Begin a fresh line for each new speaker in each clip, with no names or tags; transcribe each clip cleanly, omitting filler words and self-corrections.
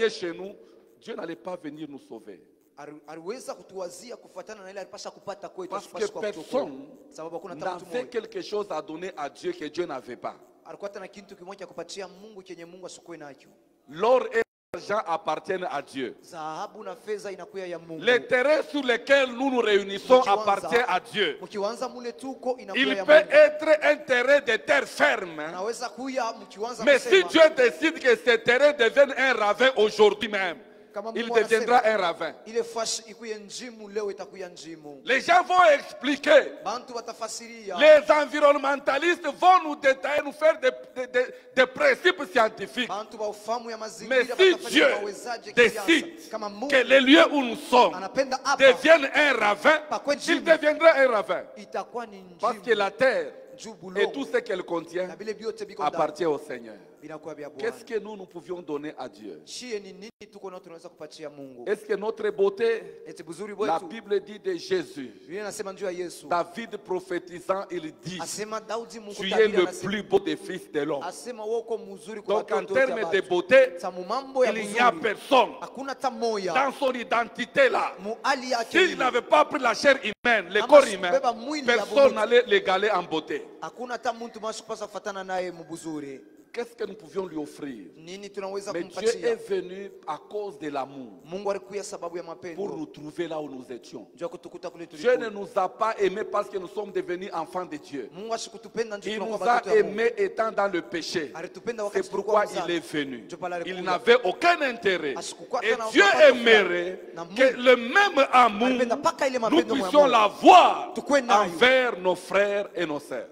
chez nous, Dieu n'allait pas venir nous sauver. Parce que personne n'avait quelque chose à donner à Dieu que Dieu n'avait pas. L'or et l'argent appartiennent à Dieu. Les terrains sur lesquels nous nous réunissons appartiennent à Dieu. Il peut être un terrain de terre ferme. Mais si Dieu décide que ce terrain devienne un ravin aujourd'hui même, il deviendra un ravin. Les gens vont expliquer. Les environnementalistes vont nous détailler, nous faire des principes scientifiques. Mais si Dieu décide que les lieux où nous sommes deviennent un ravin, il deviendra un ravin. Parce que la terre et tout ce qu'elle contient appartient au Seigneur. Qu'est-ce que nous pouvions donner à Dieu? Est-ce que notre beauté, la Bible dit de Jésus, David prophétisant, il dit, tu es le plus beau des fils de l'homme. Donc en termes de beauté, il n'y a personne dans son identité là. S'il n'avait pas pris la chair humaine, le corps humain, personne n'allait l'égaler en beauté. Qu'est-ce que nous pouvions lui offrir? Mais Dieu est venu à cause de l'amour pour nous trouver là où nous étions. Dieu ne nous a pas aimés parce que nous sommes devenus enfants de Dieu. Il nous a aimés étant dans le péché. C'est pourquoi il est venu. Il n'avait aucun intérêt. Et Dieu aimerait que le même amour, nous puissions l'avoir envers nos frères et nos sœurs.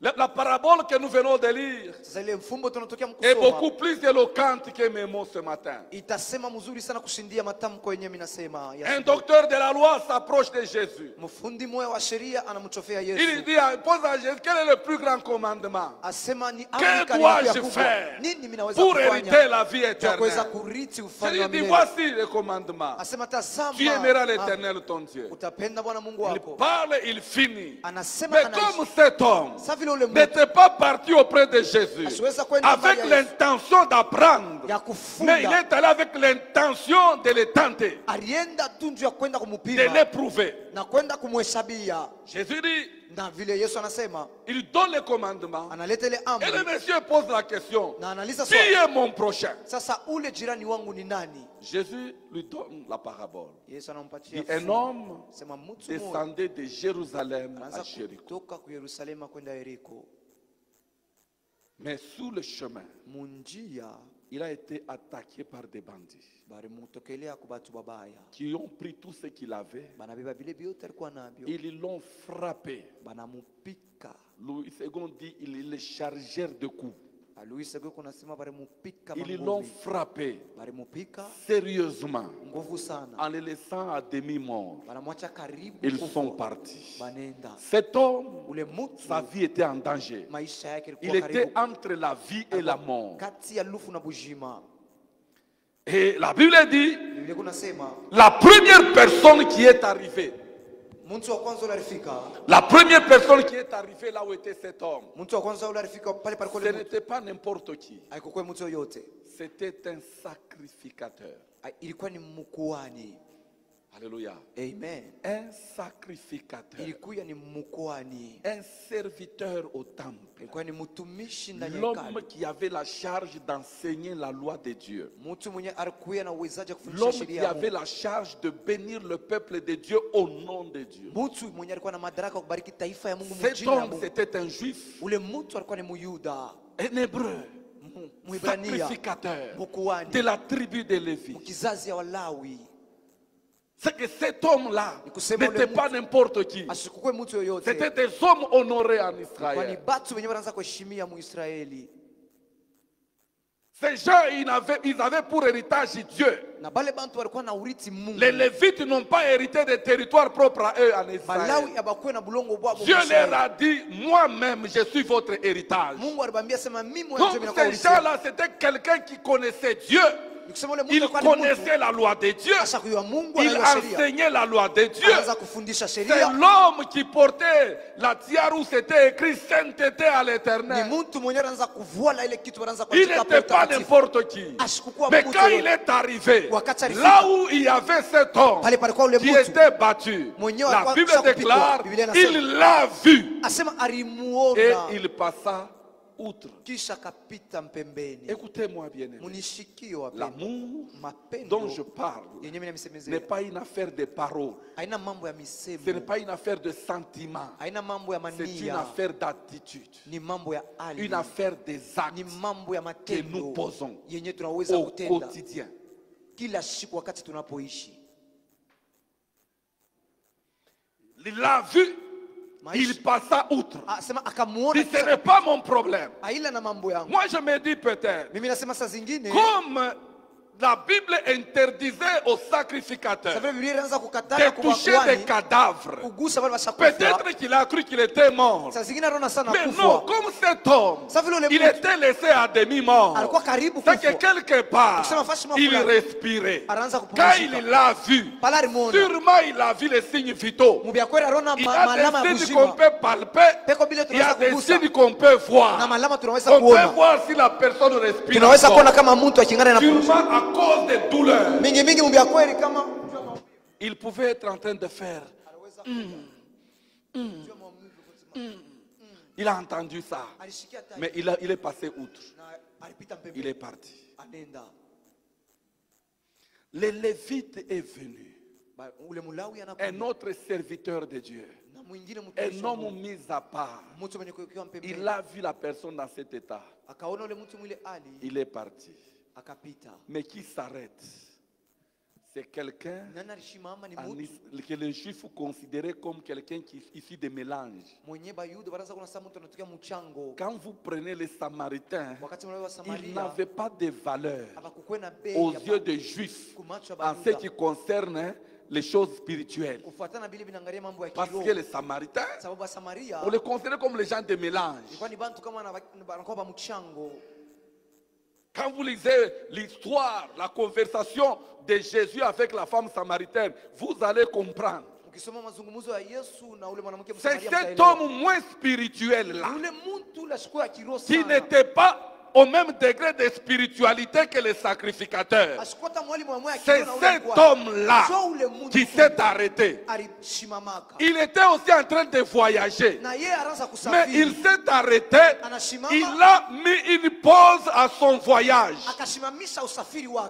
La parabole que nous venons de lire est beaucoup plus éloquente que mes mots ce matin. Un docteur de la loi s'approche de Jésus. Il dit, pose à Jésus, quel est le plus grand commandement? Que dois-je faire pour hériter la vie éternelle? Il dit, voici le commandement. Tu aimeras l'Éternel ton Dieu. Il parle, il finit. Mais comme cet homme n'était pas parti auprès de Jésus avec l'intention d'apprendre, mais il est allé avec l'intention de le tenter, de l'éprouver. Jésus dit, il donne les commandements et le monsieur pose la question, qui est mon prochain? Jésus lui donne la parabole. Un homme descendait de Jérusalem à Jéricho. Mais sous le chemin, il a été attaqué par des bandits qui ont pris tout ce qu'il avait. Ils l'ont frappé. Louis II dit ils le chargèrent de coups. Ils l'ont frappé sérieusement en le laissant à demi-mort. Ils sont partis. Cet homme, sa vie était en danger. Il était entre la vie et la mort. Et la Bible dit, la première personne qui est arrivée, la première personne qui est arrivée là où était cet homme, ce n'était pas n'importe qui. C'était un sacrificateur. Alléluia.
Amen.
Un sacrificateur. Un serviteur au temple. L'homme qui avait la charge d'enseigner la loi de Dieu. L'homme qui avait la charge de bénir le peuple de Dieu au nom de Dieu. Cet homme, c'était un juif. Un hébreu. Sacrificateur de la tribu de Lévi. C'est que cet homme-là n'était pas n'importe qui. C'était des hommes honorés en Israël. Ces gens, ils avaient pour héritage Dieu. Les Lévites n'ont pas hérité des territoires propres à eux en Israël. Dieu leur a dit, moi-même, je suis votre héritage. Donc ces gens-là, c'était quelqu'un qui connaissait Dieu. il connaissait la loi de Dieu, il enseignait la loi de Dieu. C'est l'homme qui portait la tiare où c'était écrit sainteté à l'Éternel. Il n'était pas n'importe qui. Mais quand il est arrivé, là où il y avait cet homme qui était battu, la Bible déclare, il l'a vu et il passa outre. Écoutez-moi bien, l'amour dont je parle n'est pas une affaire de paroles, ce n'est pas une affaire de sentiments, c'est une affaire d'attitude, une affaire des actes que nous posons au quotidien. Il l'a vu, il passa outre. Et ce n'est pas mon problème. Moi je me dis peut-être, comme la Bible interdisait aux sacrificateurs de toucher des cadavres, peut-être qu'il a cru qu'il était mort. Mais non, comme cet homme, il était laissé à demi-mort. C'est que quelque part, il respirait. Quand il l'a vu, sûrement il a vu les signes vitaux. Il y a des signes qu'on peut palper, il y a des signes qu'on peut voir. On peut voir si la personne respire encore. À cause des douleurs, il pouvait être en train de faire. Il a entendu ça, mais il est passé outre. Il est parti. Le Lévite est venu, un autre serviteur de Dieu, un homme mis à part. Il a vu la personne dans cet état. Il est parti. Mais qui s'arrête, c'est quelqu'un que les Juifs considéraient comme quelqu'un qui est issu de mélange. Quand vous prenez les Samaritains, ils n'avaient pas de valeur aux yeux des Juifs en ce qui concerne les choses spirituelles. Parce que les Samaritains, on les considérait comme les gens de mélange. Quand vous lisez l'histoire, la conversation de Jésus avec la femme samaritaine, vous allez comprendre. C'est cet homme moins spirituel là, qui n'était pas au même degré de spiritualité que les sacrificateurs. C'est cet homme-là qui s'est arrêté. Il était aussi en train de voyager, mais il s'est arrêté. Il a mis une pause à son voyage.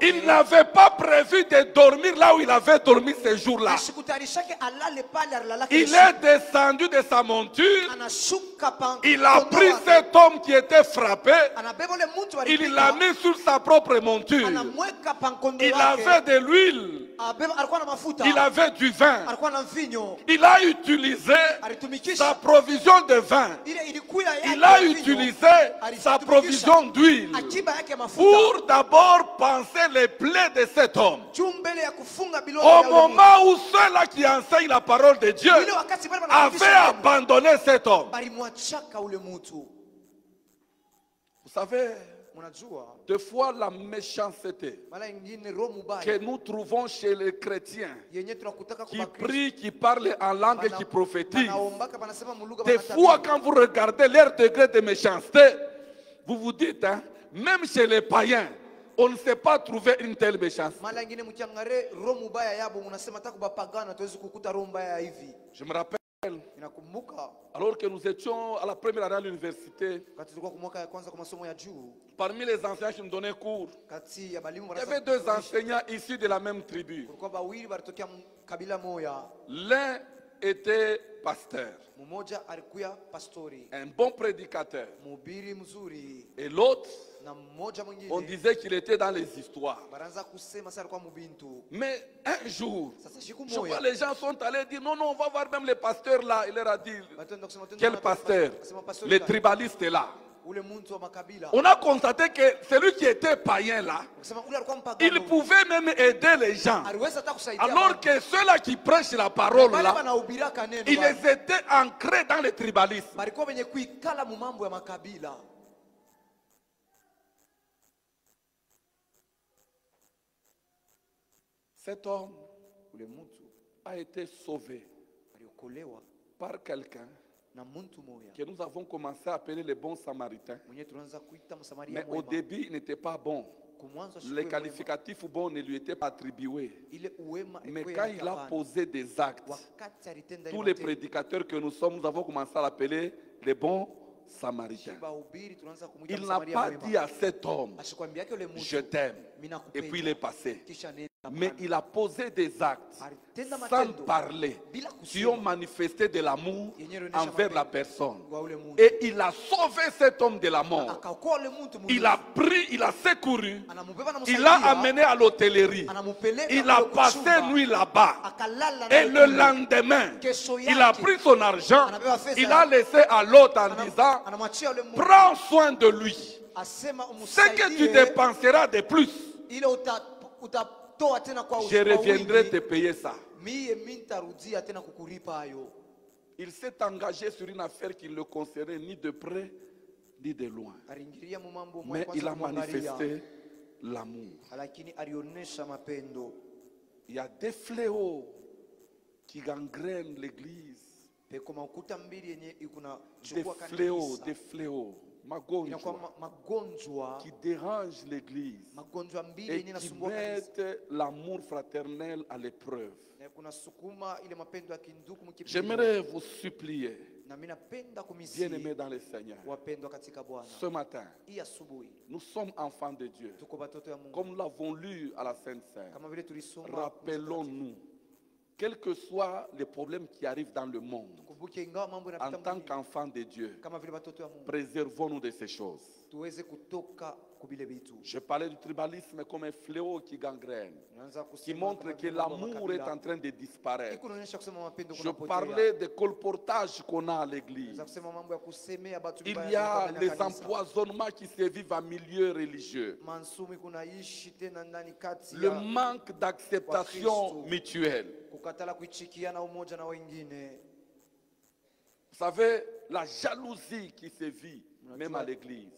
Il n'avait pas prévu de dormir là où il avait dormi ces jours-là. Il est descendu de sa monture. Il a pris cet homme qui était frappé. Il l'a mis sur sa propre monture. Il avait de l'huile. Il avait du vin. Il a utilisé sa provision de vin. Il a utilisé sa provision d'huile pour d'abord panser les plaies de cet homme. Au moment où ceux-là qui enseignent la parole de Dieu avaient abandonné cet homme. Vous savez, des fois la méchanceté que nous trouvons chez les chrétiens qui prient, qui parlent en langue et qui prophétisent, des fois quand vous regardez leur degré de méchanceté, vous vous dites, hein, même chez les païens, on ne sait pas trouver une telle méchanceté. Je me rappelle, alors que nous étions à la première année à l'université, parmi les enseignants qui nous donnaient cours, il y avait deux enseignants issus de la même tribu. L'un était pasteur, un bon prédicateur, et l'autre, on disait qu'il était dans les histoires. Mais un jour, je vois les gens sont allés dire non, on va voir même les pasteurs là. Il leur a dit, quel pasteur? Les tribalistes là. On a constaté que celui qui était païen là, il pouvait même aider les gens. Alors que ceux-là qui prêchent la parole là, ils étaient ancrés dans le tribalisme. Cet homme a été sauvé par quelqu'un que nous avons commencé à appeler les bons samaritains. Mais au début, il n'était pas bon. Les qualificatifs bons ne lui étaient pas attribués. Mais quand il a posé des actes, tous les prédicateurs que nous sommes, nous avons commencé à l'appeler les bons samaritains. Il n'a pas dit à cet homme, je t'aime, et puis il est passé. Mais il a posé des actes sans parler qui ont manifesté de l'amour envers la personne. Et il a sauvé cet homme de la mort. Il a pris, il a secouru, il l'a amené à l'hôtellerie. Il a passé nuit là-bas. Et le lendemain, il a pris son argent, il a laissé à l'autre en disant, prends soin de lui. Ce que tu dépenseras de plus, je reviendrai te payer ça. Il s'est engagé sur une affaire qui ne le concernait ni de près ni de loin. Mais il a manifesté l'amour. Il y a des fléaux qui gangrènent l'église. Des fléaux. Magonjwa qui dérange l'église et qui mettent l'amour fraternel à l'épreuve. J'aimerais vous supplier, bien-aimés dans le Seigneur, ce matin, nous sommes enfants de Dieu. Comme nous l'avons lu à la Sainte Seine, rappelons-nous, quels que soient les problèmes qui arrivent dans le monde, en tant qu'enfants de Dieu, préservons-nous de ces choses. Je parlais du tribalisme comme un fléau qui gangrène, qui montre que l'amour est en train de disparaître. Je parlais des colportages qu'on a à l'église. Il y a les empoisonnements qui se vivent en milieu religieux. Le manque d'acceptation mutuelle. Vous savez, la jalousie qui se vit même à l'église.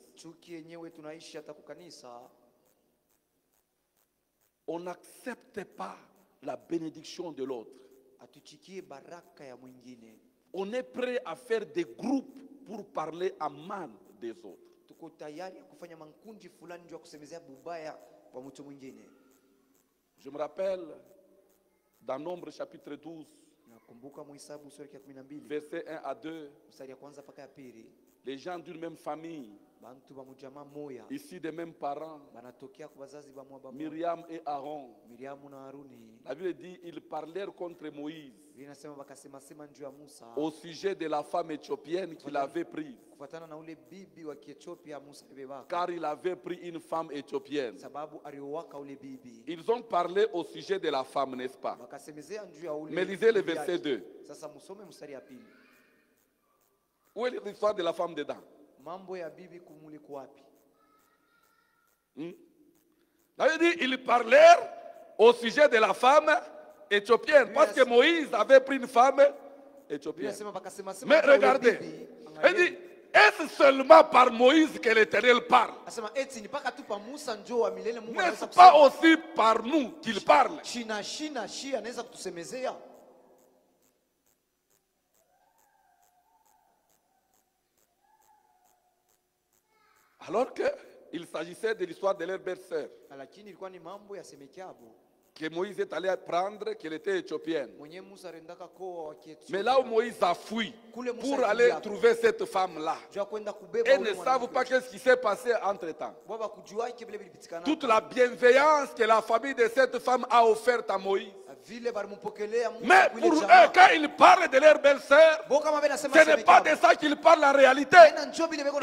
On n'accepte pas la bénédiction de l'autre. On est prêt à faire des groupes pour parler à mal des autres. Je me rappelle dans Nombre chapitre 12, versets 1 à 2, les gens d'une même famille, ici des mêmes parents, Myriam et Aaron, la Bible dit ils parlèrent contre Moïse au sujet de la femme éthiopienne qu'il avait prise, car il avait pris une femme éthiopienne. Ils ont parlé au sujet de la femme, n'est-ce pas? Mais lisez le verset 2. Où est l'histoire de la femme dedans? Ils parlèrent au sujet de la femme éthiopienne, parce que Moïse avait pris une femme éthiopienne. Mais regardez, il dit, est-ce seulement par Moïse que l'Éternel parle? N'est-ce pas aussi par nous qu'il parle? Alors qu'il s'agissait de l'histoire de leur belle-sœur, que Moïse est allé prendre, qu'elle était éthiopienne. Mais là où Moïse a fui pour aller trouver cette femme-là, elles ne savent pas ce qui s'est passé entre-temps. Toute la bienveillance que la famille de cette femme a offerte à Moïse. Mais pour eux, quand ils parlent de leur belle-sœur, ce n'est pas de ça qu'ils parlent en réalité.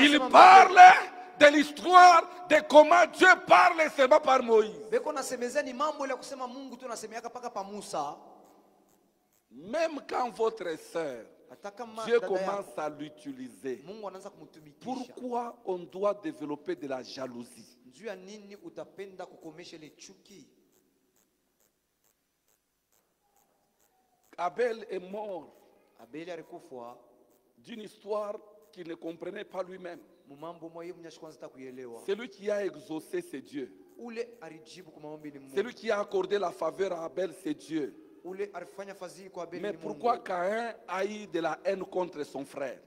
Ils parlent de l'histoire de comment Dieu parle seulement par Moïse. Même quand votre sœur, Dieu commence à l'utiliser, pourquoi on doit développer de la jalousie? Abel est mort d'une histoire qu'il ne comprenait pas lui-même. C'est lui qui a exaucé ses dieux. Celui qui a accordé la faveur à Abel, c'est Dieu. Mais pourquoi Caïn a eu de la haine contre son frère?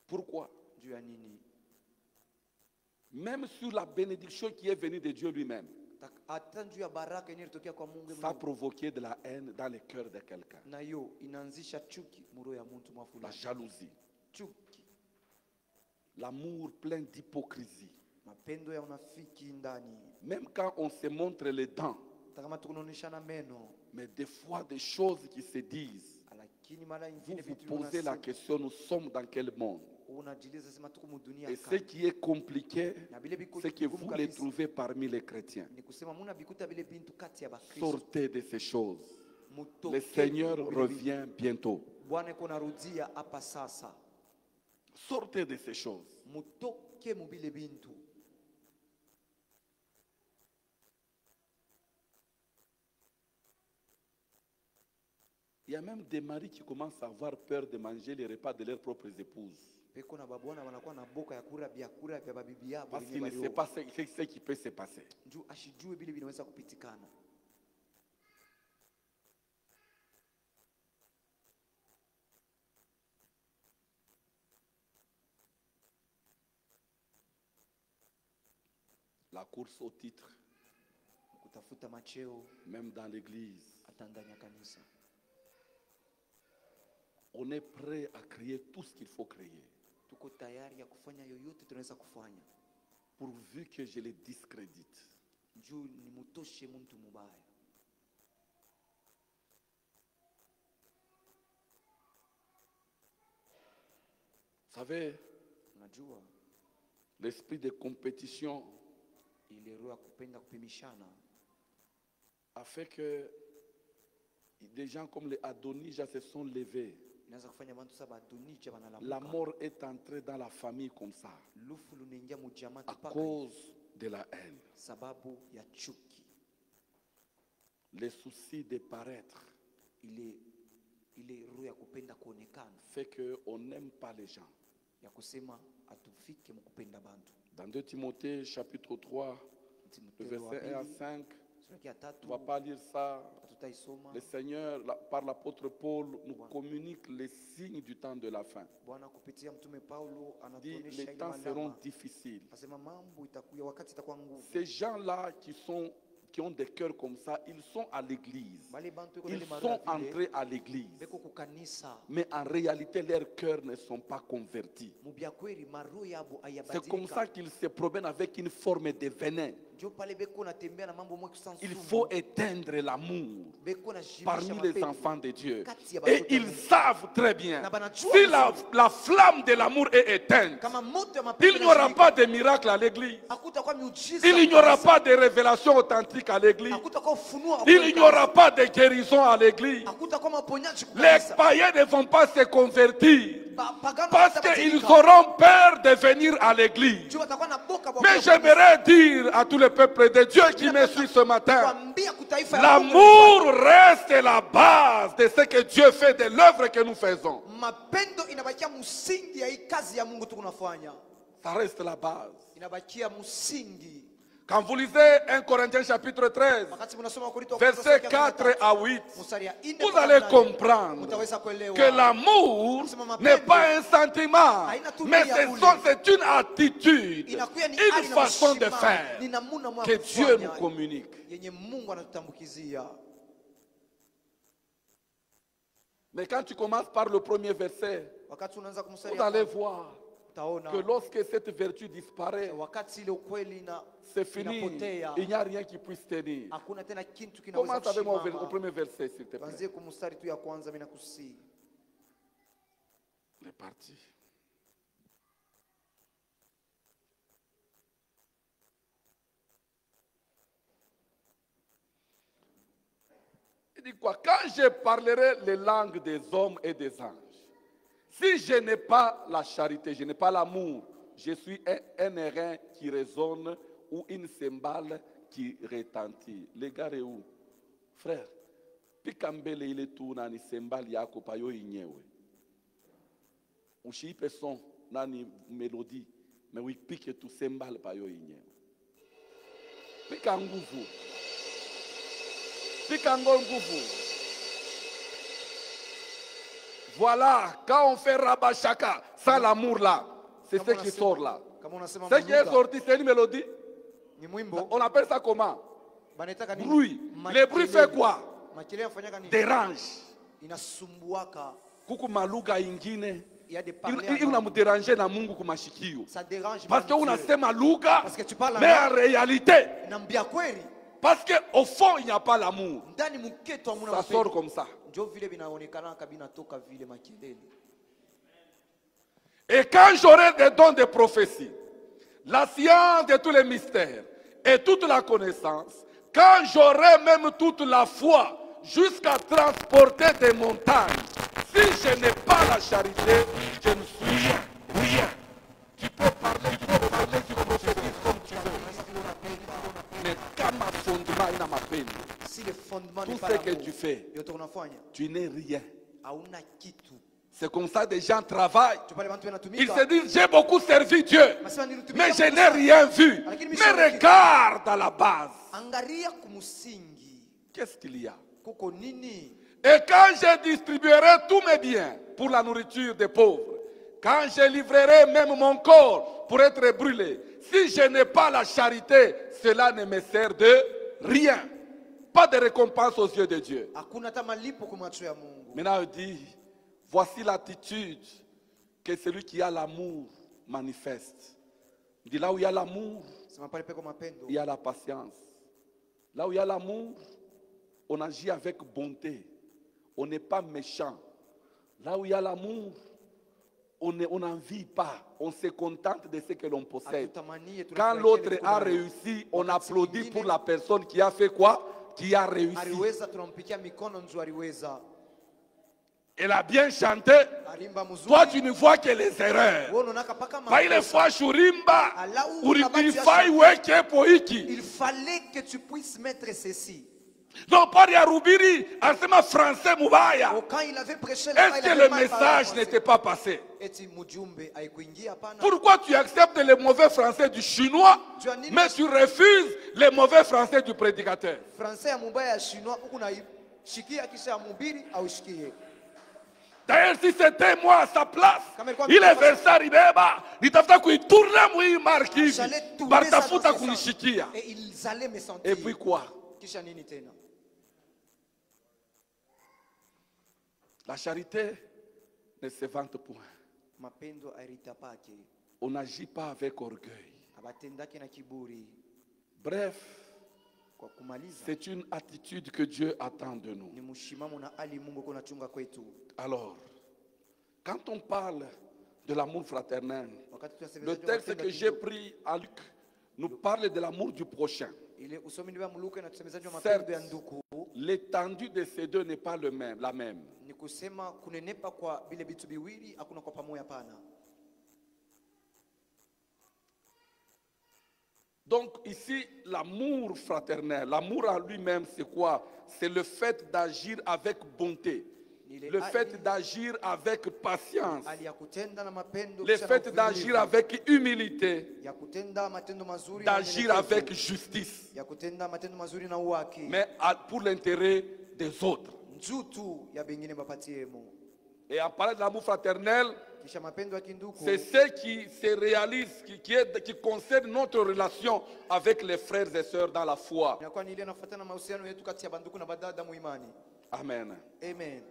Pourquoi? Même sur la bénédiction qui est venue de Dieu lui-même, ça a provoqué de la haine dans le cœur de quelqu'un. La jalousie. L'amour plein d'hypocrisie. Même quand on se montre les dents, mais des fois des choses qui se disent, vous vous posez la question, nous sommes dans quel monde? Et ce qui est compliqué, c'est que vous les trouvez parmi les chrétiens. Sortez de ces choses. Le Seigneur revient bientôt. Sortez de ces choses. Il y a même des maris qui commencent à avoir peur de manger les repas de leurs propres épouses. Parce qu'ils ne savent pas ce qui peut se passer. La course au titre, même dans l'église, on est prêt à créer tout ce qu'il faut créer, pourvu que je les discrédite. Vous savez, l'esprit de compétition a fait que des gens comme les Adonija se sont levés. La mort est entrée dans la famille comme ça, à cause de la haine. Les soucis de paraître fait qu'on n'aime pas les gens. Dans 2 Timothée chapitre 3, le verset 1 à 5, on ne va pas lire ça. Le Seigneur, par l'apôtre Paul, nous communique les signes du temps de la fin. Dit, les temps seront difficiles. Ces gens-là qui ont des cœurs comme ça, ils sont à l'église. Ils sont entrés à l'église. Mais en réalité, leurs cœurs ne sont pas convertis. C'est comme ça qu'ils se promènent avec une forme de venin. Il faut éteindre l'amour parmi les enfants de Dieu. Et ils savent très bien, si la flamme de l'amour est éteinte, il n'y aura pas de miracle à l'église. Il n'y aura pas de révélation authentique à l'église. Il n'y aura pas de guérison à l'église. Les païens ne vont pas se convertir parce qu'ils auront peur de venir à l'église. Mais j'aimerais dire à tous les peuples de Dieu qui me suivent ce matin, l'amour reste la base de ce que Dieu fait, de l'œuvre que nous faisons. Ça reste la base. Quand vous lisez 1 Corinthiens chapitre 13, versets 4 à 8, vous allez comprendre que l'amour n'est pas un sentiment, mais c'est une attitude, une façon de faire que Dieu nous communique. Mais quand tu commences par le premier verset, vous allez voir que lorsque cette vertu disparaît, c'est fini. Il n'y a rien qui puisse tenir. Commence avec moi au premier verset, s'il te plaît. Il est parti. Il dit quoi? Quand je parlerai les langues des hommes et des anges, si je n'ai pas la charité, je n'ai pas l'amour, je suis un airain qui résonne ou une cymbale qui retentit. Les gars, est où? Frère, pikambele il est tout nani cymbale yako payo inyewe. Ushi peson nani mélodie mais oui pique tout cymbale pa yo inye pika nguvu pika nguvu. Voilà, quand on fait rabachaka sans l'amour là, c'est ce qui sort là. Ce qui est sorti, c'est une mélodie. On appelle ça comment? Bruit. Le bruit fait quoi? Dérange. Kuku maluga ingine. Il n'a dérangé na Mungu kumashikio. Parce que on a fait maluga, mais en réalité, parce qu'au fond, il n'y a pas l'amour. Ça sort comme ça. Et quand j'aurai des dons de prophétie, la science de tous les mystères et toute la connaissance, quand j'aurai même toute la foi jusqu'à transporter des montagnes, si je n'ai pas la charité, je ne suis rien. Tu peux parler, tu prophétises comme tu veux. Mais quand ma fondement est dans ma peine, tout ce que tu fais, tu n'es rien. C'est comme ça que des gens travaillent. Ils se disent, j'ai beaucoup servi Dieu, mais je n'ai rien vu. Mais regarde à la base. Qu'est-ce qu'il y a? Et quand je distribuerai tous mes biens pour la nourriture des pauvres, quand je livrerai même mon corps pour être brûlé, si je n'ai pas la charité, cela ne me sert de rien. Pas de récompense aux yeux de Dieu. Maintenant, il dit, voici l'attitude que celui qui a l'amour manifeste. Il dit, là où il y a l'amour, il y a la patience. Là où il y a l'amour, on agit avec bonté. On n'est pas méchant. Là où il y a l'amour, on n'envie pas. On se contente de ce que l'on possède. Quand l'autre a réussi, on applaudit pour la personne qui a fait quoi? Qui a réussi. Elle a bien chanté. Toi, tu ne vois que les erreurs.
Il fallait que tu puisses mettre ceci.
Non, pas de Rubiri, en français Moubaya.
Quand il avait prêché,
est-ce que le message n'était pas passé? Pourquoi tu acceptes les mauvais français du chinois, mais tu refuses les mauvais français du prédicateur? D'ailleurs, si c'était moi à sa place, il est versé Ribeba, il t'a fait qu'il tourne mouille marquis, bartafuta kunishikia. Et puis quoi? La charité ne se vante point. On n'agit pas avec orgueil. Bref, c'est une attitude que Dieu attend de nous. Alors, quand on parle de l'amour fraternel, le texte que j'ai pris à Luc nous parle de l'amour du prochain. Certes, l'étendue de ces deux n'est pas la même. Donc ici, l'amour fraternel, l'amour en lui-même, c'est quoi? C'est le fait d'agir avec bonté. Le fait d'agir avec patience, le fait d'agir avec humilité, d'agir avec justice, mais pour l'intérêt des autres. Et en parlant de l'amour fraternel, c'est ce qui se réalise, qui concerne notre relation avec les frères et sœurs dans la foi. Amen.
Amen.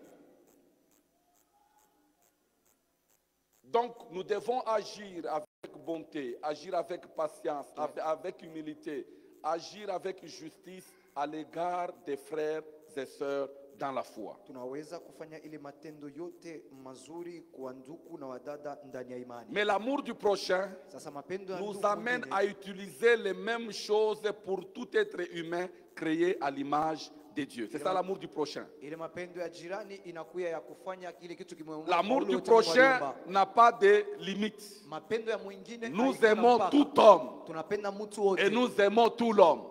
Donc, nous devons agir avec bonté, agir avec patience, avec humilité, agir avec justice à l'égard des frères et sœurs dans la foi. Mais l'amour du prochain nous amène à utiliser les mêmes choses pour tout être humain créé à l'image de Dieu. C'est ça l'amour du prochain. L'amour du prochain n'a pas de limites. Nous aimons tout homme et nous aimons tout l'homme,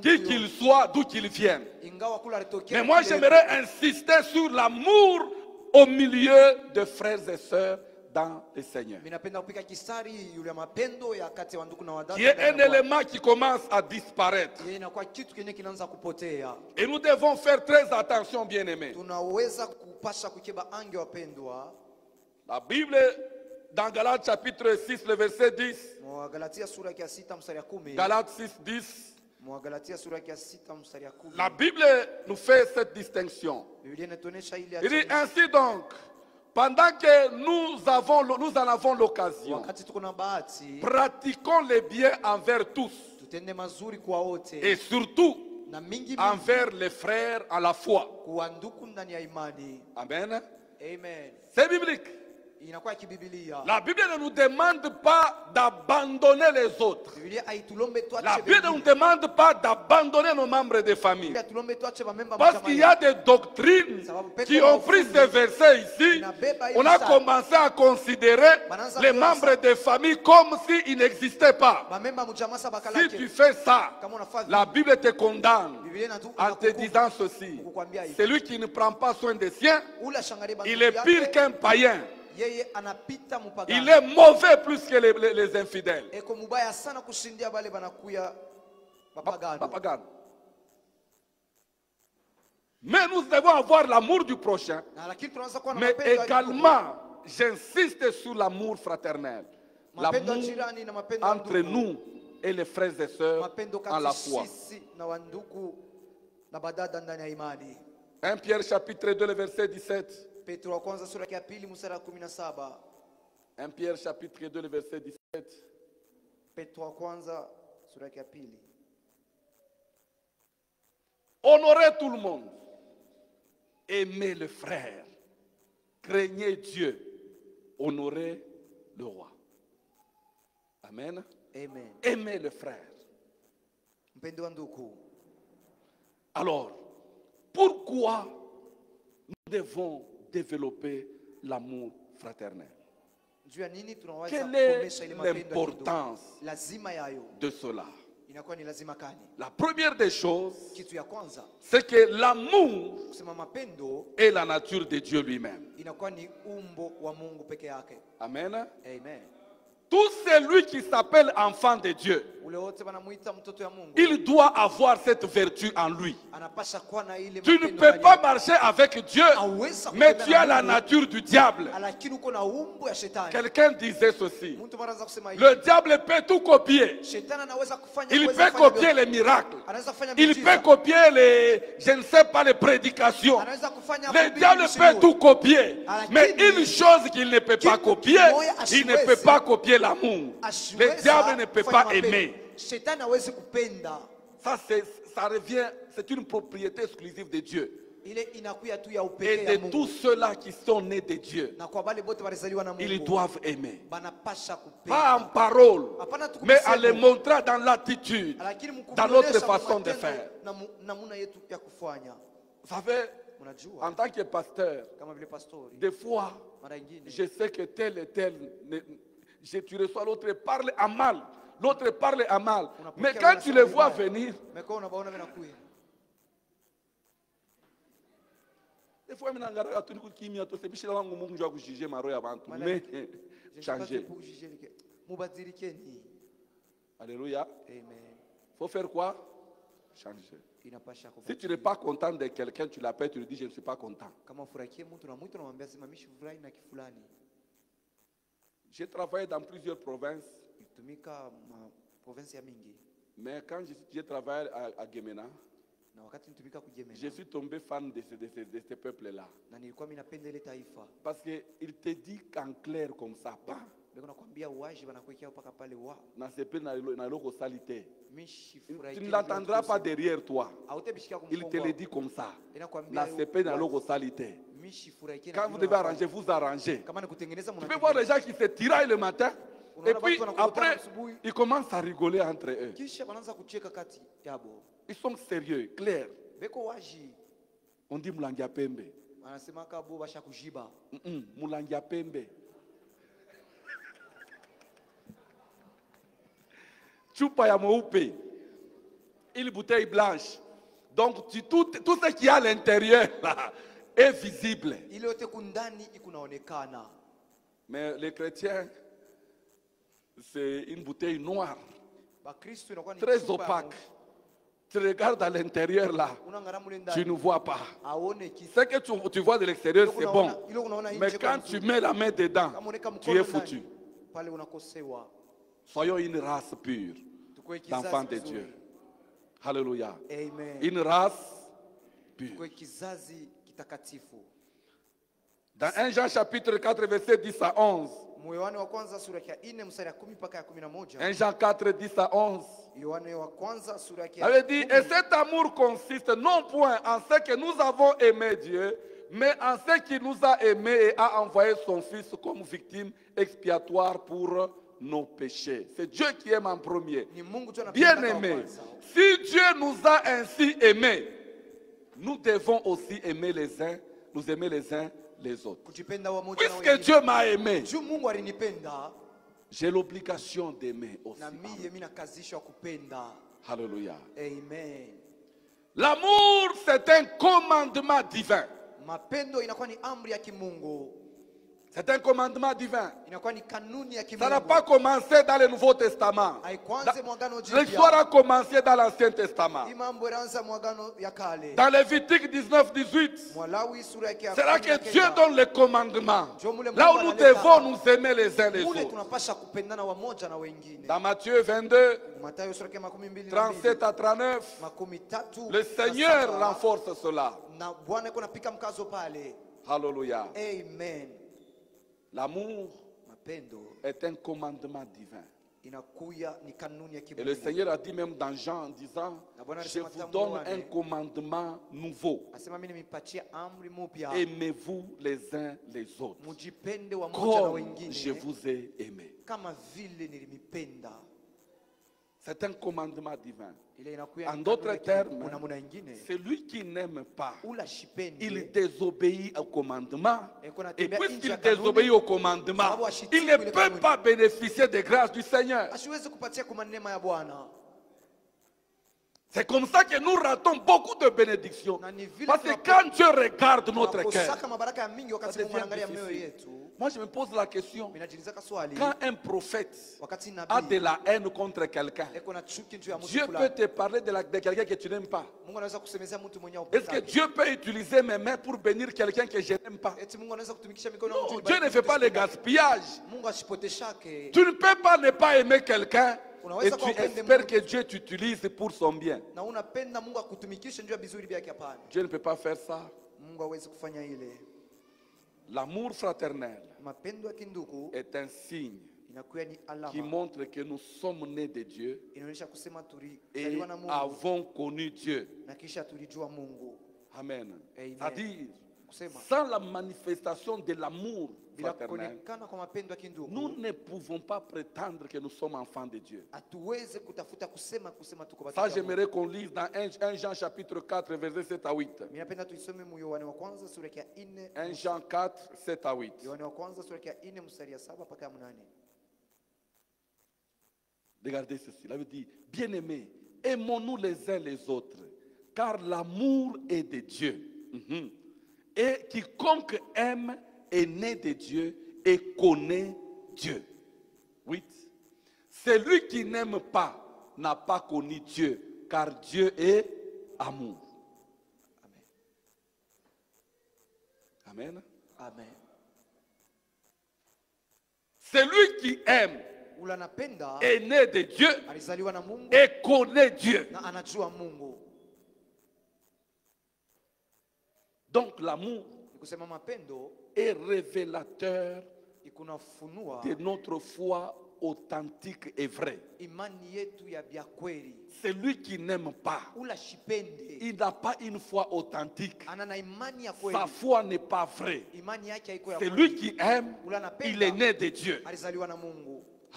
qui qu'il soit, d'où qu'il vienne. Mais moi j'aimerais insister sur l'amour au milieu de frères et sœurs dans le Seigneur.
Minapenda kupika kistari yule mapendo ya kati ya ndugu na wadada.
Qui est un élément qui commence à disparaître.
Inakuwa kitu kingine kinaanza kupotea.
Et nous devons faire très attention, bien-aimés.
Tunaweza kupasha kukeba ange wapendwa.
La Bible dans Galates chapitre 6 le verset 10.
Galatia sura ya 6 mstari ya 10.
Galates 6 10.
Galatia sura ya 6 mstari ya 10.
La Bible nous fait cette distinction. Il dit ainsi donc, pendant que nous en avons l'occasion, pratiquons les biens envers tous et surtout envers les frères à la foi. Amen. C'est biblique. La Bible ne nous demande pas d'abandonner les autres. La Bible ne nous demande pas d'abandonner nos membres de famille. Parce qu'il y a des doctrines qui ont pris ces versets ici. On a commencé à considérer les membres de famille comme s'ils n'existaient pas. Si tu fais ça, la Bible te condamne en te disant ceci. Celui qui ne prend pas soin des siens, il est pire qu'un païen. Il est mauvais plus que les infidèles. Mais nous devons avoir l'amour du prochain. Mais également, j'insiste sur l'amour fraternel. L'amour entre nous et les frères et sœurs en la foi. 1 Pierre chapitre 2, le verset 17.
1
Pierre chapitre 2, le verset 17. Honorez tout le monde. Aimez le frère. Craignez Dieu. Honorez le roi. Amen.
Amen.
Aimez le frère. Alors, pourquoi nous devons développer l'amour fraternel? Quelle est l'importance de cela? La première des choses, c'est que l'amour est la nature de Dieu lui-même. Amen.
Amen.
Tout celui qui s'appelle enfant de Dieu, il doit avoir cette vertu en lui. Tu ne peux pas marcher avec Dieu, mais tu as la nature du diable. Quelqu'un disait ceci: le diable peut tout copier. Il peut copier les miracles. Il peut copier je ne sais pas, les prédications. Le diable peut tout copier. Mais une chose qu'il ne peut pas copier, il ne peut pas copier l'amour. Le diable ne peut pas aimer. Ça revient, c'est une propriété exclusive de Dieu. Et de tous ceux-là qui sont nés de Dieu, ils doivent aimer. Pas en parole, mais en les montrant dans l'attitude, dans notre façon de faire. Vous savez, en tant que pasteur, des fois, je sais que tel et tel, tu reçois l'autre parle à mal. L'autre parle à mal. Mais quand tu les vois venir, des fois, changer. Alléluia. Il faut faire quoi? Changer. Si tu n'es pas content de quelqu'un, tu l'appelles, tu lui dis je ne suis pas content. J'ai travaillé dans plusieurs provinces. Mais quand j'ai travaillé à Gemena, je suis tombé fan de ce peuple-là. Parce qu'il te dit en clair comme ça, pas. Tu ne l'entendras pas derrière toi. Il te le dit comme ça. Quand vous devez arranger, vous arrangez. Tu peux voir les gens qui se tiraillent le matin. Et puis après, ils commencent à rigoler entre eux. Ils sont sérieux, clairs. On dit Moulangia Pembe. Moulangia Pembe. Chupa ya mweupe. Une bouteille blanche. Donc tout ce qui est à l'intérieur là est visible. Mais les chrétiens, c'est une bouteille noire, très opaque. Tu regardes à l'intérieur là, tu ne vois pas. Ce que tu vois de l'extérieur, c'est bon. Mais quand tu mets la main dedans, tu es foutu. Soyons une race pure d'enfants de Dieu. Alléluia. Une race pure. Dans 1 Jean chapitre 4, verset 10 à 11. 1 Jean 4, 10 à 11. Ça veut dire, et cet amour consiste non point en ce que nous avons aimé Dieu, mais en ce qu'il nous a aimés et a envoyé son Fils comme victime expiatoire pour nos péchés. C'est Dieu qui aime en premier. Bien aimé, si Dieu nous a ainsi aimés, nous devons aussi aimer les uns, nous aimer les uns les autres. Puisque Dieu m'a aimé, j'ai l'obligation d'aimer aussi. Alléluia.
Amen.
L'amour, c'est un commandement divin. C'est un commandement divin. Ça n'a pas commencé dans le Nouveau Testament. L'histoire a commencé dans l'Ancien Testament. Dans Lévitique 19, 18, c'est là que Dieu donne le commandement. Là où nous devons nous aimer les uns les autres. Dans Matthieu 22, 37 à 39, le Seigneur renforce cela. Alléluia.
Amen.
L'amour est un commandement divin. Et le Seigneur a dit même dans Jean en disant, je vous donne un commandement nouveau. Aimez-vous les uns les autres comme je vous ai aimé. C'est un commandement divin. En d'autres termes, celui qui n'aime pas, il désobéit au commandement. Et puisqu'il désobéit au commandement, il ne peut pas bénéficier des grâces du Seigneur. C'est comme ça que nous ratons beaucoup de bénédictions. Parce que quand Dieu regarde notre cœur, ça devient difficile. Moi je me pose la question, quand un prophète a de la haine contre quelqu'un, Dieu peut te parler de quelqu'un que tu n'aimes pas. Est-ce que Dieu peut utiliser mes mains pour bénir quelqu'un que je n'aime pas? Non, Dieu ne fait pas le gaspillage. Tu ne peux pas ne pas aimer quelqu'un et tu espères que Dieu t'utilise pour son bien. Dieu ne peut pas faire ça. L'amour fraternel est un signe qui montre que nous sommes nés de Dieu et avons connu Dieu. Amen. C'est-à-dire, sans la manifestation de l'amour fraternel, nous ne pouvons pas prétendre que nous sommes enfants de Dieu. Ça, j'aimerais qu'on lise dans 1 Jean chapitre 4, versets 7 à 8. 1 Jean 4, 7 à 8. Regardez ceci, il veut dire, bien-aimés, aimons-nous les uns les autres, car l'amour est de Dieu. Et quiconque aime est né de Dieu et connaît Dieu. 8. Celui qui n'aime pas n'a pas connu Dieu, car Dieu est amour. Amen.
Amen.
Celui qui aime est né de Dieu et connaît Dieu. Donc l'amour est révélateur de notre foi authentique et vraie. Celui qui n'aime pas, il n'a pas une foi authentique. Sa foi n'est pas vraie. Celui qui aime, il est né de Dieu.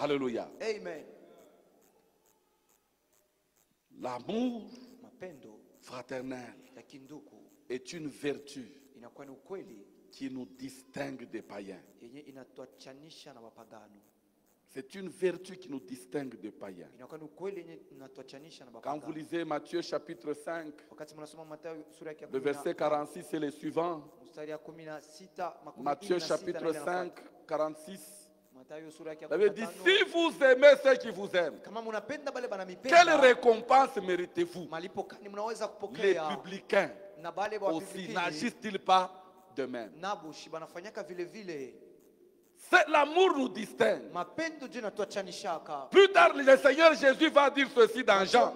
Alléluia.
Amen.
L'amour fraternel est une vertu qui nous distingue des païens. C'est une vertu qui nous distingue des païens. Quand vous lisez Matthieu chapitre 5, le verset 46 et les suivants, Matthieu chapitre 5, 46. Il avait dit, si vous aimez ceux qui vous aiment, quelle récompense méritez-vous? Les publicains aussi n'agissent-ils pas de même? C'est l'amour nous distingue. Plus tard, le Seigneur Jésus va dire ceci dans Jean,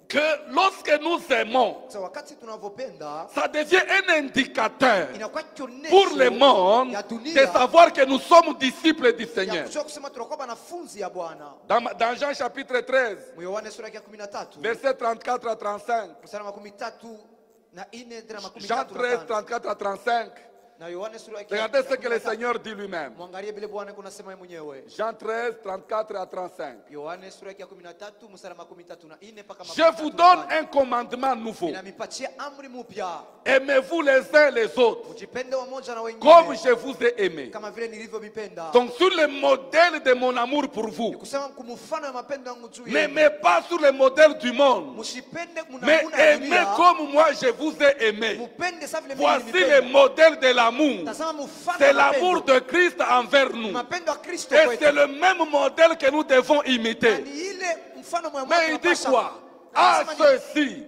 que lorsque nous aimons, ça devient un indicateur pour le monde de savoir que nous sommes disciples du Seigneur. Dans Jean chapitre 13, versets 34 à 35. Jean 13, 34 à 35. Regardez ce que le Seigneur dit lui-même. Jean 13, 34 à 35. Je vous donne un commandement nouveau. Aimez-vous les uns les autres comme je vous ai aimé. Donc sur le modèle de mon amour pour vous, n'aimez pas sur le modèle du monde, mais aimez comme moi je vous ai aimé. Voici le modèle de l'amour. C'est l'amour de Christ envers nous. Et c'est le même modèle que nous devons imiter. Mais il dit quoi? À ceux-ci,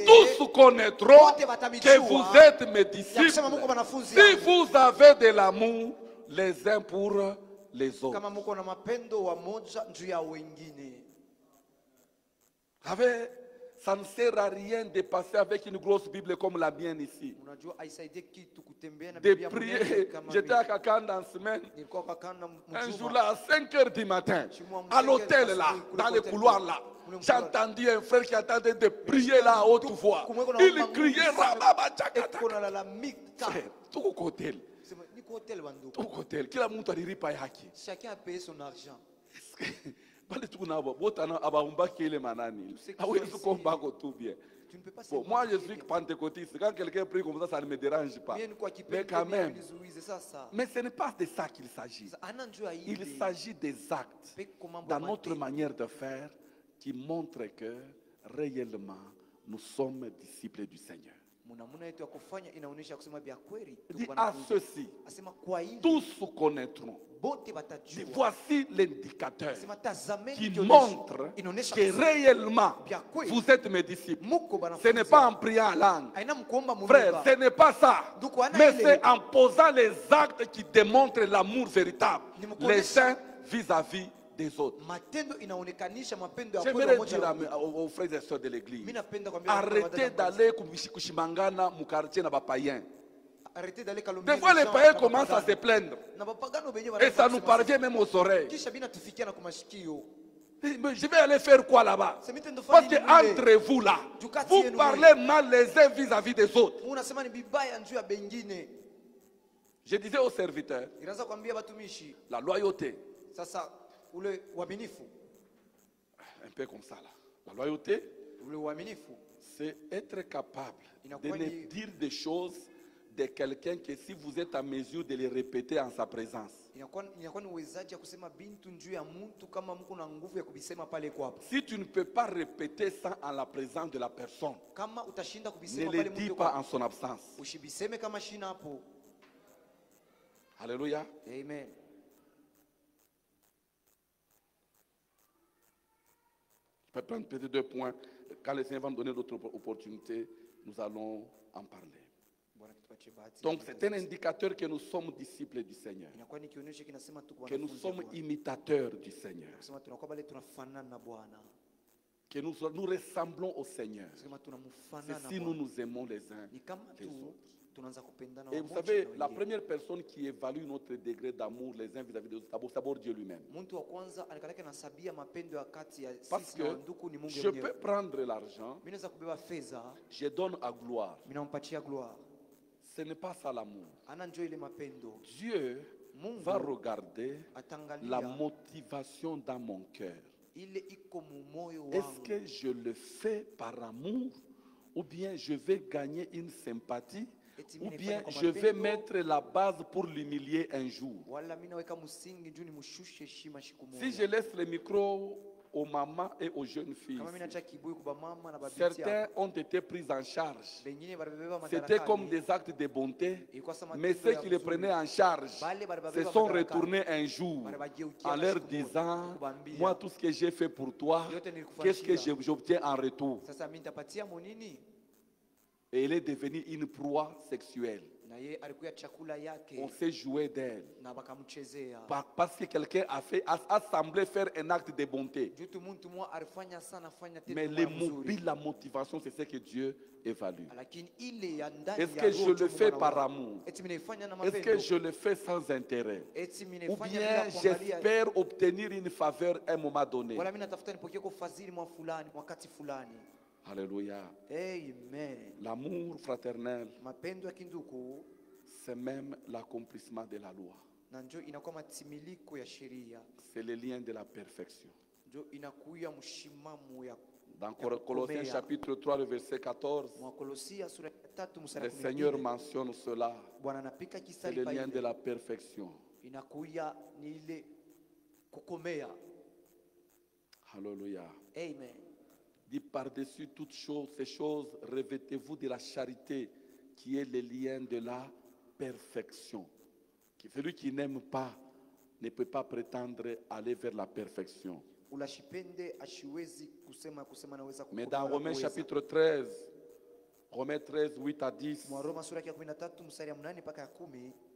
tous connaîtront que vous êtes mes disciples si vous avez de l'amour les uns pour les autres. Ça ne sert à rien de passer avec une grosse Bible comme la mienne ici. De prier. J'étais à Kakanda en semaine. Un jour là, à 5 h du matin, à l'hôtel là, dans le couloir là, j'ai entendu un frère qui attendait de prier là à haute voix. Il criait Rababa Tchakata. Tout côté. Tout côté. Qui a monté à l'iripa yaki?
Chacun a payé son argent.
Bon, moi je suis pentecôtiste. Quand quelqu'un prie comme ça ne me dérange pas. Mais quand même. Mais ce n'est pas de ça qu'il s'agit. Il s'agit des actes dans notre manière de faire qui montrent que réellement nous sommes disciples du Seigneur. Il dit à ceux-ci, tous connaîtront. Voici l'indicateur qui montre que réellement vous êtes mes disciples. Ce n'est pas en priant en langue. Frère, ce n'est pas ça. Mais c'est en posant les actes qui démontrent l'amour véritable les uns vis-à-vis des autres. J'aimerais dire aux frères et sœurs de l'église, arrêtez d'aller kushimangana mu quartier na bapaïen. Des fois les païens commencent à se plaindre et ça nous parvient même aux oreilles. Mais je vais aller faire quoi là-bas? Parce que entre vous là, vous parlez mal les uns vis-à-vis des autres. Je disais aux serviteurs, la loyauté. Un peu comme ça là. La loyauté, c'est être capable de ne dire des choses de quelqu'un que si vous êtes à mesure de les répéter en sa présence. Si tu ne peux pas répéter ça en la présence de la personne, ne le dis pas en son absence. Alléluia.
Amen.
Je peux prendre peut-être 2 points. Quand le Seigneur va me donner d'autres opportunités, nous allons en parler. Donc c'est un indicateur que nous sommes disciples du Seigneur, que nous sommes imitateurs du Seigneur, que nous ressemblons au Seigneur. C'est si nous nous aimons les uns les autres. Et vous savez, la première personne qui évalue notre degré d'amour les uns vis-à-vis des autres, c'est d'abord Dieu lui-même. Parce que je peux prendre l'argent, je donne à gloire. Ce n'est pas ça l'amour. Dieu va regarder la motivation dans mon cœur. Est-ce que je le fais par amour ou bien je vais gagner une sympathie ou bien je vais mettre la base pour l'humilier un jour? Si je laisse le micro aux mamans et aux jeunes filles. Certains ont été pris en charge. C'était comme des actes de bonté, mais ceux qui les prenaient en charge se sont retournés un jour en leur disant, moi tout ce que j'ai fait pour toi, qu'est-ce que j'obtiens en retour? Et elle est devenue une proie sexuelle. On s'est joué d'elle. Parce que quelqu'un a semblé faire un acte de bonté. Mais la motivation, c'est ce que Dieu évalue. Est-ce que je le fais par amour? Est-ce que je le fais sans intérêt? Ou bien j'espère obtenir une faveur à un moment donné? Alléluia.
Amen.
L'amour fraternel, c'est même l'accomplissement de la loi. C'est le lien de la perfection. Dans Colossiens chapitre 3, le verset 14, le Seigneur mentionne cela. C'est le lien de la perfection. Alléluia.
Amen.
Dit par-dessus toutes choses, ces choses, revêtez-vous de la charité qui est le lien de la perfection. Celui qui n'aime pas ne peut pas prétendre aller vers la perfection. Mais dans Romains chapitre 13, Romains 13, 8 à 10,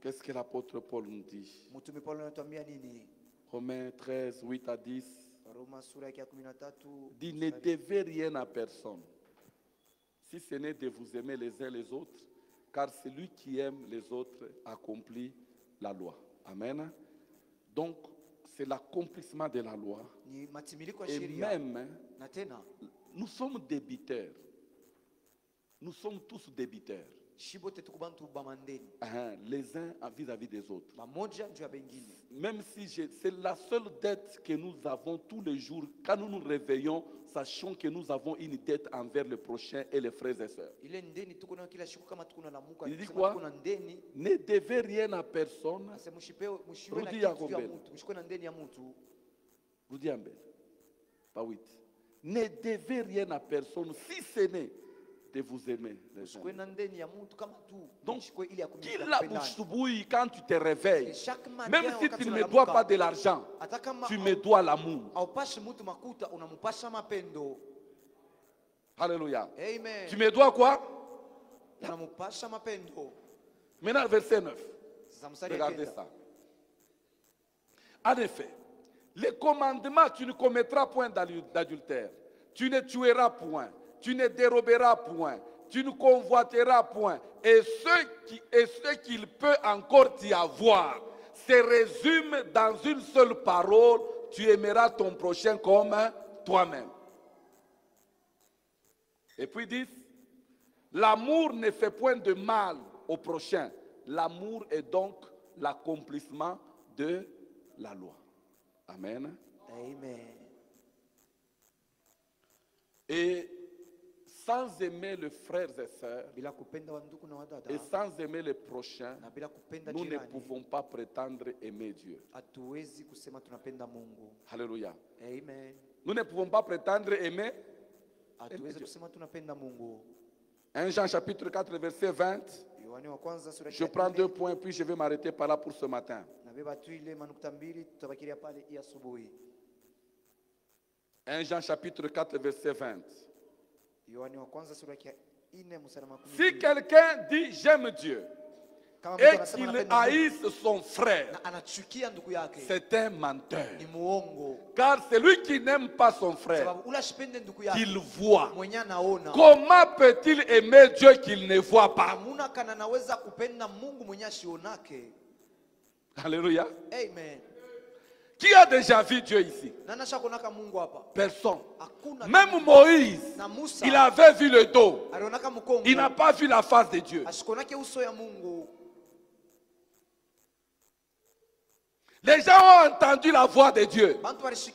qu'est-ce que l'apôtre Paul nous dit? Romains 13, 8 à 10. Dit, ne devez rien à personne, si ce n'est de vous aimer les uns les autres, car celui qui aime les autres accomplit la loi. Amen. Donc, c'est l'accomplissement de la loi. Et même, nous sommes débiteurs. Nous sommes tous débiteurs. Les uns vis-à-vis des autres. Même si c'est la seule dette que nous avons tous les jours, quand nous nous réveillons, sachons que nous avons une dette envers le prochain et les frères et sœurs. Il dit quoi? Ne devez rien à personne. Pas 8. Ne devez rien à personne, si ce n'est de vous aimer. Donc, quand tu te réveilles, même si tu ne me dois pas de l'argent, tu me dois l'amour. Alléluia.
Amen.
Tu me dois quoi? Maintenant, verset 9. Regardez ça. En effet, les commandements, tu ne commettras point d'adultère, tu ne tueras point, tu ne déroberas point, tu ne convoiteras point. Et ce qu'il peut encore t'y avoir se résume dans une seule parole: tu aimeras ton prochain comme toi-même. Et puis 10, l'amour ne fait point de mal au prochain. L'amour est donc l'accomplissement de la loi. Amen.
Amen.
Et sans aimer les frères et sœurs, et sans aimer les prochains, nous ne pouvons pas prétendre aimer Dieu. Alléluia.
Amen.
Nous ne pouvons pas prétendre aimer Dieu. 1 Jean chapitre 4 verset 20. Je prends 2 points puis je vais m'arrêter par là pour ce matin. 1 Jean chapitre 4 verset 20. Si quelqu'un dit j'aime Dieu et qu'il haïsse son frère, c'est un menteur. Car celui qui n'aime pas son frère, qu'il voit, comment peut-il aimer Dieu qu'il ne voit pas? Alléluia.
Amen.
Qui a déjà vu Dieu ici? Personne. Même Moïse, il avait vu le dos. Il n'a pas vu la face de Dieu. Les gens ont entendu la voix de Dieu.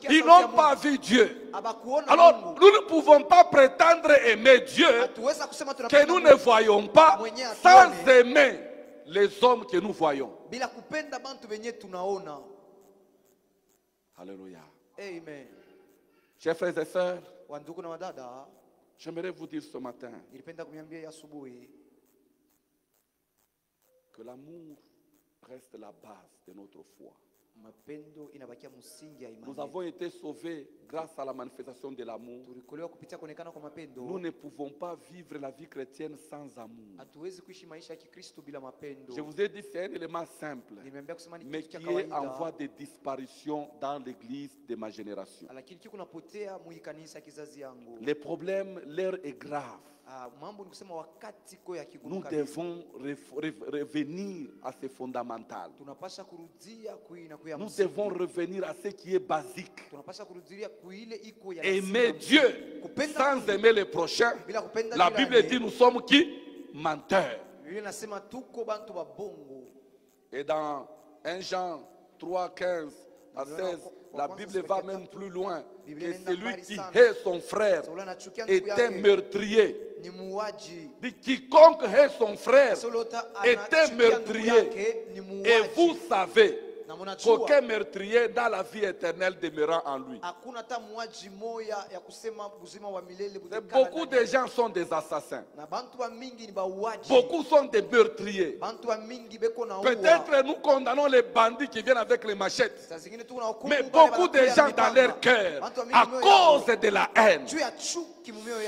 Ils n'ont pas vu Dieu. Alors, nous ne pouvons pas prétendre aimer Dieu que nous ne voyons pas sans aimer les hommes que nous voyons. Alléluia.
Amen.
Chers frères et sœurs, j'aimerais vous dire ce matin que l'amour reste la base de notre foi. Nous avons été sauvés grâce à la manifestation de l'amour. Nous ne pouvons pas vivre la vie chrétienne sans amour. Je vous ai dit, c'est un élément simple, mais qui est en voie de disparition dans l'église de ma génération. Les problèmes, l'heure est grave. Nous devons revenir à ce fondamental. Nous devons revenir à ce qui est basique. Aimer Dieu sans aimer le prochain. La Bible dit nous sommes qui? Menteurs. Et dans 1 Jean 3, 15 à 16, la Bible va même plus loin. Que celui qui hait son frère est un meurtrier. Dit quiconque hait son frère est un meurtrier. Et vous savez qu'aucun meurtrier dans la vie éternelle demeurant en lui. Beaucoup de gens sont des assassins. Beaucoup sont des meurtriers. Peut-être nous condamnons les bandits qui viennent avec les machettes. Mais beaucoup de gens dans leur cœur, à cause de la haine,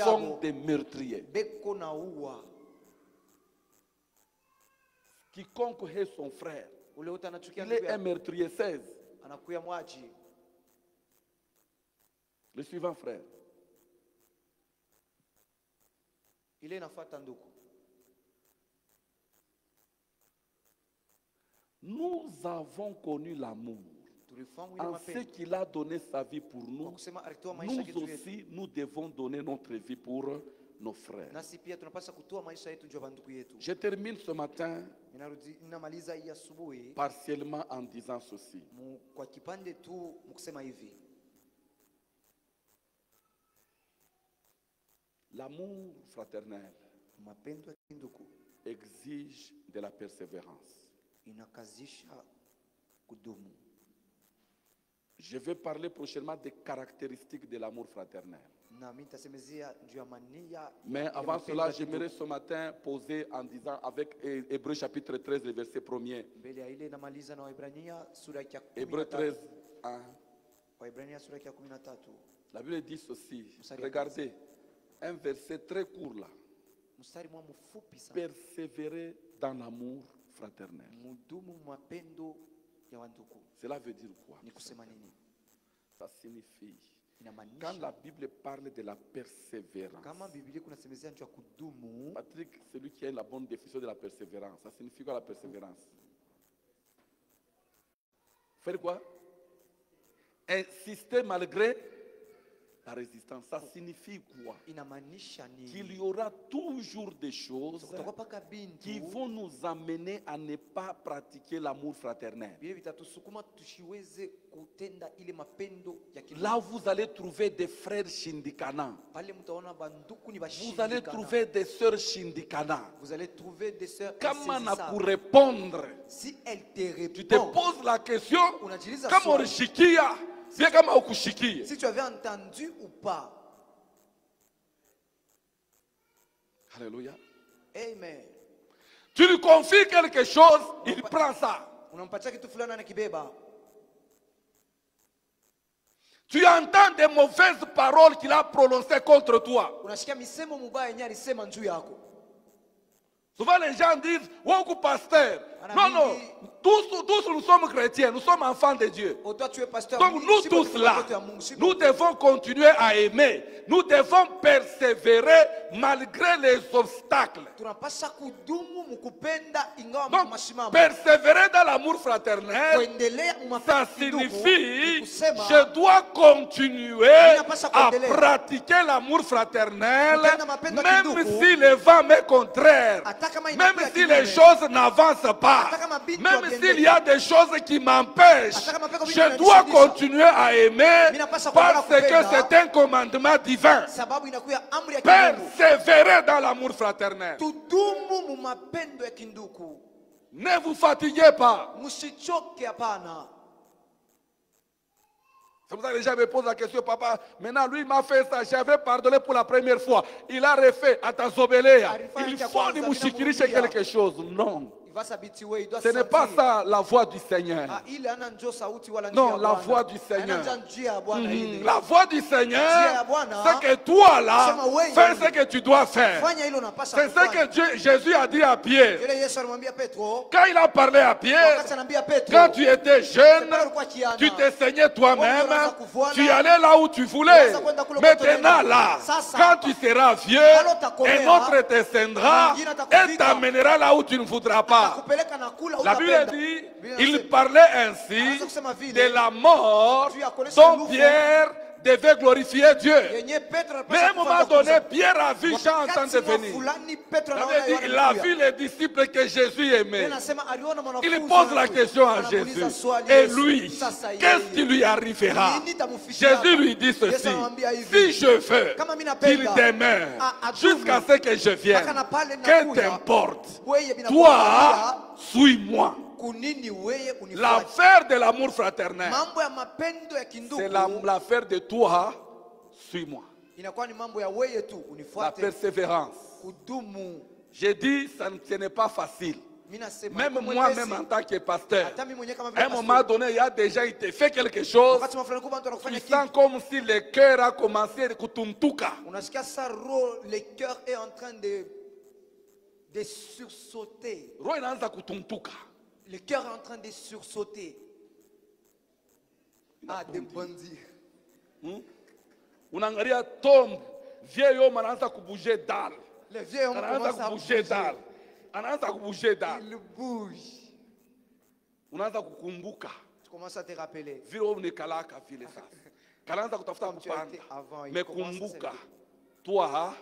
sont des meurtriers. Quiconque hait son frère, il est un meurtrier. 16. Le suivant, frère. Nous avons connu l'amour. En ce qu'il a donné sa vie pour nous, nous aussi, nous devons donner notre vie pour nos frères. Je termine ce matin partiellement en disant ceci. L'amour fraternel exige de la persévérance. Je vais parler prochainement des caractéristiques de l'amour fraternel. Mais avant cela, j'aimerais ce matin poser en disant avec Hébreux chapitre 13, le verset 1er. Hébreux 13, 1. La Bible dit ceci. Regardez, un verset très court là. Persévérer dans l'amour fraternel. Cela veut dire quoi? Ça signifie, quand la Bible parle de la persévérance, Patrick, celui qui a la bonne définition de la persévérance, ça signifie quoi la persévérance? Faire quoi? Insister malgré la résistance. Ça signifie quoi? Qu'il y aura toujours des choses qui vont nous amener à ne pas pratiquer l'amour fraternel. Là, vous allez trouver des frères Shindikana. Vous allez trouver des sœurs Shindikana. Comment pour répondre?
Si elle te répond,
tu te poses la question, comment Rishikia? Si
tu avais entendu ou pas.
Alléluia.
Amen.
Tu lui confies quelque chose, il prend ça. Tu entends des mauvaises paroles qu'il a prononcées contre toi. Souvent les gens disent, Woku pasteur. Non, non, tous nous sommes chrétiens, nous sommes enfants de Dieu. Donc nous tous là, nous devons continuer à aimer. Nous devons persévérer malgré les obstacles. Donc persévérer dans l'amour fraternel, ça signifie je dois continuer à pratiquer l'amour fraternel, même si le vent m'est contraire. Même si les choses n'avancent pas, même s'il y a des choses qui m'empêchent, je dois continuer à aimer parce que c'est un commandement divin. Persévérez dans l'amour fraternel. Ne vous fatiguez pas. C'est pour ça que les gens me posent la question, papa, maintenant lui m'a fait ça, j'avais pardonné pour la première fois. Il a refait, atazobelea. Il faut nous mouchikirishe quelque chose. Non. Ce n'est pas ça la voix du Seigneur. Non, la voix du Seigneur. La voix du Seigneur, c'est que toi là, fais ce que tu dois faire. C'est ce que Jésus a dit à Pierre. Quand il a parlé à Pierre, quand tu étais jeune, tu te saignais toi-même, tu allais là où tu voulais. Maintenant là, quand tu seras vieux, un autre te saindra et t'amènera là où tu ne voudras pas. La Bible dit, il parlait ainsi de la mort dont Pierre devait glorifier Dieu. Mais à un moment donné, Pierre a vu Jean en train de venir. Il a vu les disciples que Jésus aimait. Il pose la question à Jésus. Et lui, qu'est-ce qui lui arrivera? Jésus lui dit ceci. Si je veux qu'il demeure jusqu'à ce que je vienne, que t'importe? Toi, suis-moi. L'affaire de l'amour fraternel, c'est l'affaire de toi, suis-moi. La persévérance. J'ai dit, ce n'est pas facile. Même moi-même en tant que pasteur, à un moment donné, il y a déjà été fait quelque chose. Tu sens comme si le cœur a commencé à kutumtuka.
Le cœur est en train de sursauter. Le cœur est en train de sursauter. Ah, de bondir.
Unangalia tombe, vieil homme anaanza kubouger dalle.
Le vieil homme commence à bouger dalle.
Anaanza kubouger dalle.
Il bouge.
Unaanza kukumbuka.
Tu commences à te rappeler.
Vile unekalaka vile sasa. Kanaanza kutafuta kupanda. Mekumbuka. Toi,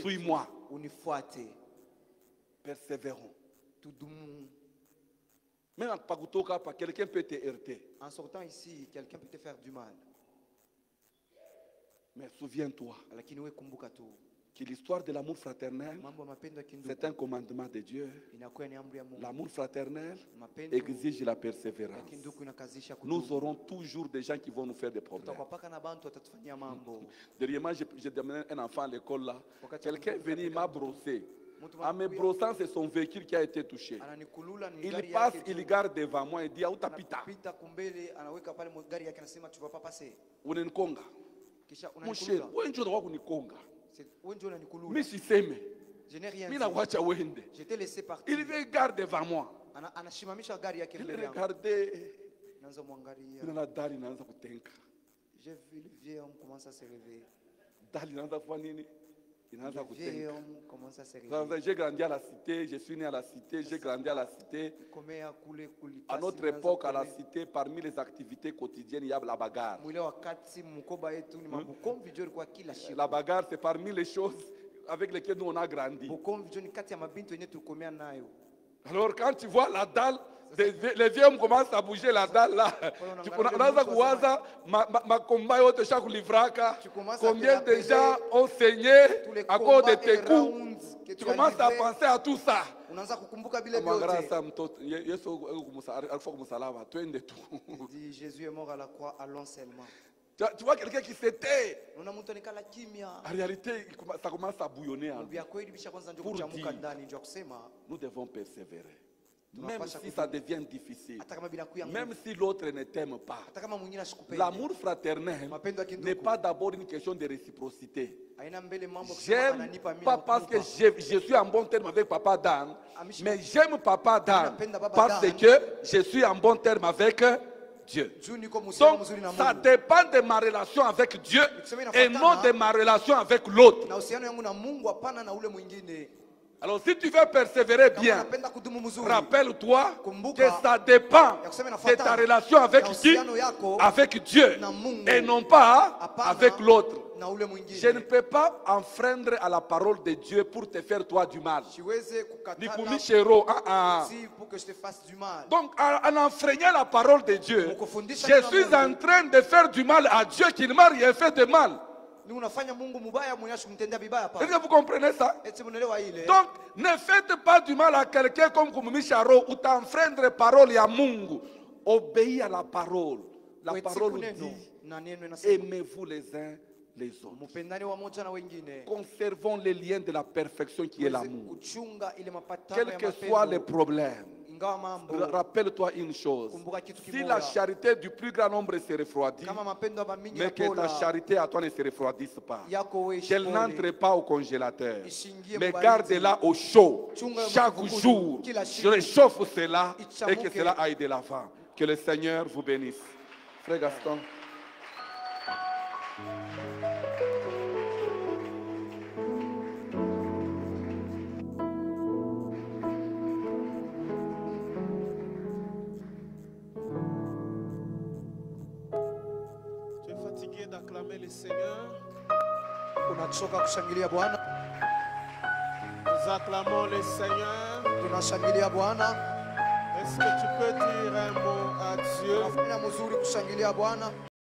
suis-moi. Persévérons. Même en quelqu'un peut te heurter.
En sortant ici, quelqu'un peut te faire du mal.
Mais souviens-toi que l'histoire de l'amour fraternel, c'est un commandement de Dieu. L'amour fraternel exige la persévérance. Nous aurons toujours des gens qui vont nous faire des problèmes. Dernièrement, j'ai demandé un enfant à l'école là. Quelqu'un est venu, il m'a brossé. En me brossant, c'est son véhicule qui a été touché. Il passe, il garde devant moi et dit, où t'apita? Unenkonga. Mon cher, où est-ce que
je n'ai rien dit. Je t'ai laissé partir.
Il regarde devant moi. Il regardait.
J'ai vu le vieil homme commencer à se réveiller.
J'ai grandi à la cité, je suis né à la cité, j'ai grandi à la cité. À notre époque, à la cité, parmi les activités quotidiennes, il y a la bagarre. La bagarre, c'est parmi les choses avec lesquelles nous on a grandi. Alors quand tu vois la dalle, les vieux hommes commencent à bouger la dalle là. Combien de gens ont saigné à cause de tes coups? Tu commences à penser à tout ça.
Jésus est mort à la croix, allons seulement.
Tu vois quelqu'un qui s'était. En réalité, ça commence à bouillonner en lui. Pour dire, nous devons persévérer. Même si ça devient difficile, même si l'autre ne t'aime pas, l'amour fraternel n'est pas d'abord une question de réciprocité. J'aime pas parce que je suis en bon terme avec Papa Dan, mais j'aime Papa Dan parce que je suis en bon terme avec Dieu. Donc, ça dépend de ma relation avec Dieu et non de ma relation avec l'autre. Alors, si tu veux persévérer bien, rappelle-toi que ça dépend de ta relation avec qui? Avec Dieu et non pas avec l'autre. Je ne peux pas enfreindre à la parole de Dieu pour te faire toi du mal. Donc, en enfreignant la parole de Dieu, je suis en train de faire du mal à Dieu qui ne m'a rien fait de mal. Est-ce que vous comprenez ça? Donc, ne faites pas du mal à quelqu'un comme Micharo ou t'enfreindre parole à Mungu. obéis à la parole. La parole dit, aimez-vous les uns les autres. Conservons les liens de la perfection qui est l'amour. Quels que soient les problèmes, rappelle-toi une chose. Si la charité du plus grand nombre se refroidit, mais que ta charité à toi ne se refroidisse pas, qu'elle n'entre pas au congélateur, mais garde-la au chaud. Chaque jour, je réchauffe cela et que cela aille de l'avant. Que le Seigneur vous bénisse. Frère Gaston.
D'acclamer le Seigneur.
Nous
acclamons le Seigneur. Est-ce que tu peux dire un mot à Dieu?